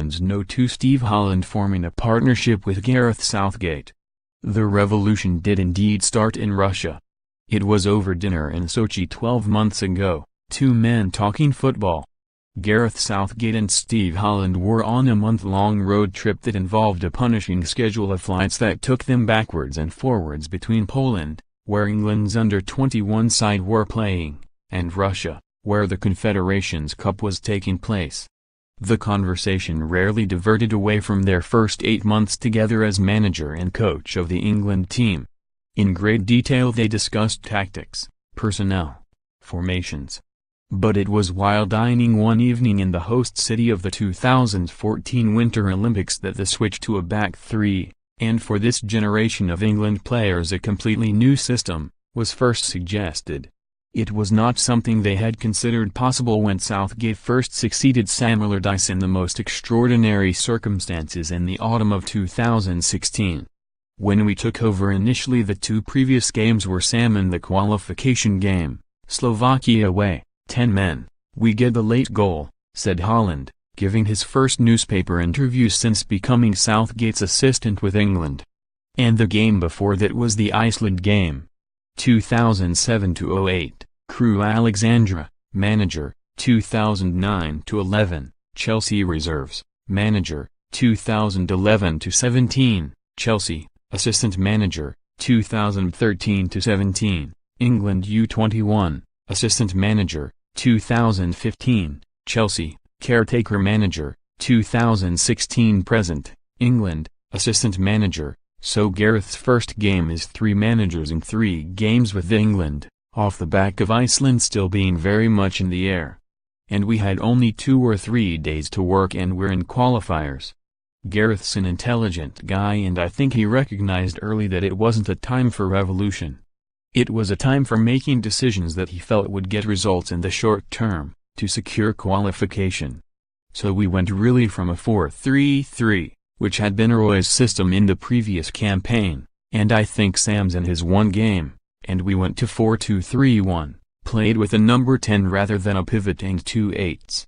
Netherlands No. 2 Steve Holland forming a partnership with Gareth Southgate. The revolution did indeed start in Russia. It was over dinner in Sochi 12 months ago, two men talking football. Gareth Southgate and Steve Holland were on a month-long road trip that involved a punishing schedule of flights that took them backwards and forwards between Poland, where England's under-21 side were playing, and Russia, where the Confederations Cup was taking place. The conversation rarely diverted away from their first 8 months together as manager and coach of the England team. In great detail they discussed tactics, personnel, formations. But it was while dining one evening in the host city of the 2014 Winter Olympics that the switch to a back three, and for this generation of England players a completely new system, was first suggested. It was not something they had considered possible when Southgate first succeeded Sam Allardyce in the most extraordinary circumstances in the autumn of 2016. When we took over initially the two previous games were Sam and the qualification game, Slovakia away. 10 men, we get the late goal, said Holland, giving his first newspaper interview since becoming Southgate's assistant with England. And the game before that was the Iceland game. 2007-08, Crewe Alexandra, manager, 2009-11, Chelsea reserves, manager, 2011-17, Chelsea, assistant manager, 2013-17, England U21. Assistant manager, 2015, Chelsea, caretaker manager, 2016-present, England, assistant manager. So Gareth's first game is 3 managers in 3 games with England, off the back of Iceland still being very much in the air. And we had only 2 or 3 days to work and we're in qualifiers. Gareth's an intelligent guy and I think he recognized early that it wasn't a time for revolution. It was a time for making decisions that he felt would get results in the short term, to secure qualification. So we went really from a 4-3-3, which had been Roy's system in the previous campaign, and I think Sam's in his one game, and we went to 4-2-3-1, played with a number 10 rather than a pivot and 2 8s.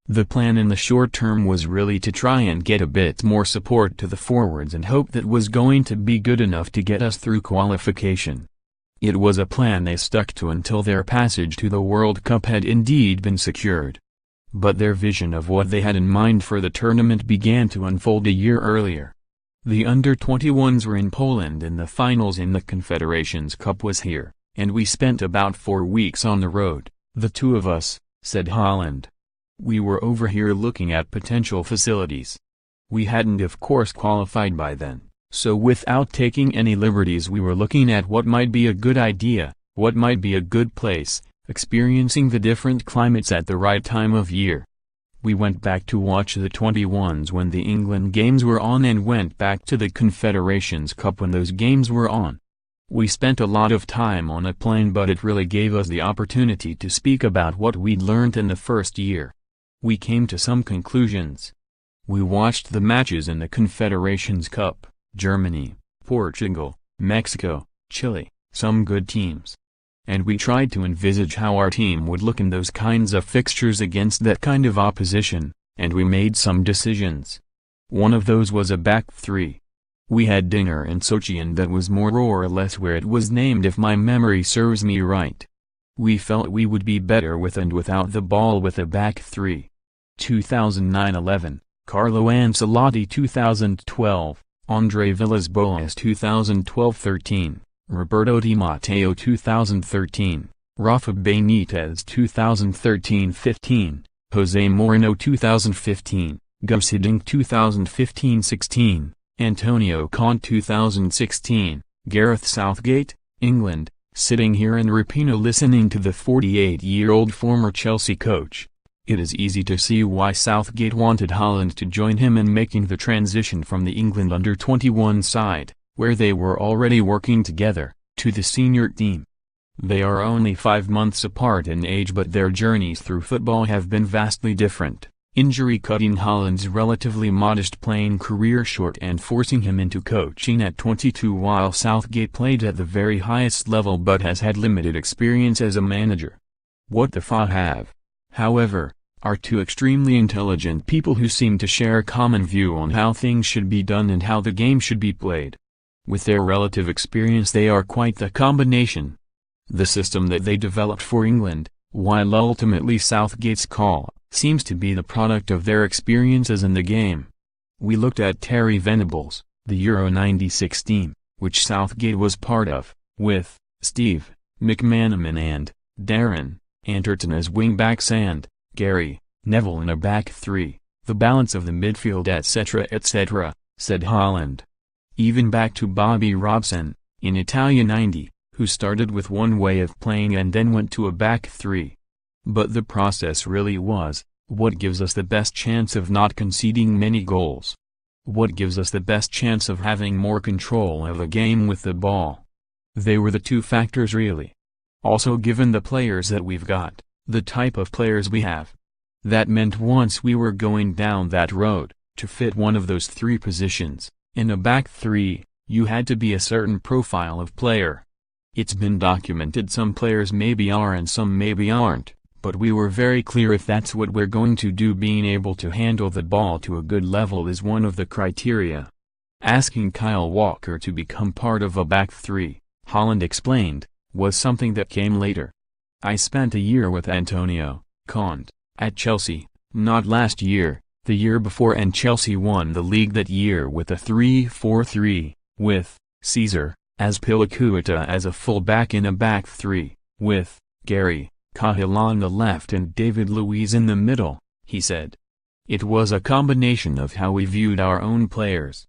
The plan in the short term was really to try and get a bit more support to the forwards and hope that was going to be good enough to get us through qualification. It was a plan they stuck to until their passage to the World Cup had indeed been secured. But their vision of what they had in mind for the tournament began to unfold a year earlier. The under-21s were in Poland and the finals in the Confederations Cup was here, and we spent about 4 weeks on the road, the two of us, said Holland. We were over here looking at potential facilities. We hadn't of course qualified by then. So without taking any liberties we were looking at what might be a good idea, what might be a good place, experiencing the different climates at the right time of year. We went back to watch the 21s when the England games were on and went back to the Confederations Cup when those games were on. We spent a lot of time on a plane but it really gave us the opportunity to speak about what we'd learned in the first year. We came to some conclusions. We watched the matches in the Confederations Cup. Germany, Portugal, Mexico, Chile, some good teams. And we tried to envisage how our team would look in those kinds of fixtures against that kind of opposition, and we made some decisions. One of those was a back three. We had dinner in Sochi and that was more or less where it was named if my memory serves me right. We felt we would be better with and without the ball with a back three. 2009-11, Carlo Ancelotti 2012. Andre Villas-Boas 2012-13, Roberto Di Matteo 2013, Rafa Benitez 2013-15, Jose Mourinho 2015, Gus Hiddink 2015-16, Antonio Conte 2016, Gareth Southgate, England, sitting here in Rapino listening to the 48-year-old former Chelsea coach. It is easy to see why Southgate wanted Holland to join him in making the transition from the England under-21 side, where they were already working together, to the senior team. They are only 5 months apart in age but their journeys through football have been vastly different, injury cutting Holland's relatively modest playing career short and forcing him into coaching at 22 while Southgate played at the very highest level but has had limited experience as a manager. What the fa have. However, are two extremely intelligent people who seem to share a common view on how things should be done and how the game should be played. With their relative experience they are quite the combination. The system that they developed for England, while ultimately Southgate's call, seems to be the product of their experiences in the game. We looked at Terry Venables, the Euro '96 team, which Southgate was part of, with Steve, McManaman and Darren Anderton as wing-backs and Gary Neville in a back three, the balance of the midfield etc., said Holland. Even back to Bobby Robson, in Italia '90, who started with one way of playing and then went to a back three. But the process really was, what gives us the best chance of not conceding many goals? What gives us the best chance of having more control of the game with the ball? They were the two factors really. Also given the players that we've got, the type of players we have. That meant once we were going down that road, to fit one of those three positions, in a back three, you had to be a certain profile of player. It's been documented some players maybe are and some maybe aren't, but we were very clear if that's what we're going to do, being able to handle the ball to a good level is one of the criteria. Asking Kyle Walker to become part of a back three, Holland explained, was something that came later. I spent a year with Antonio Conte at Chelsea, not last year, the year before, and Chelsea won the league that year with a 3-4-3, with Caesar Azpilicueta as a full-back in a back three, with Gary Cahill on the left and David Luiz in the middle, he said. It was a combination of how we viewed our own players,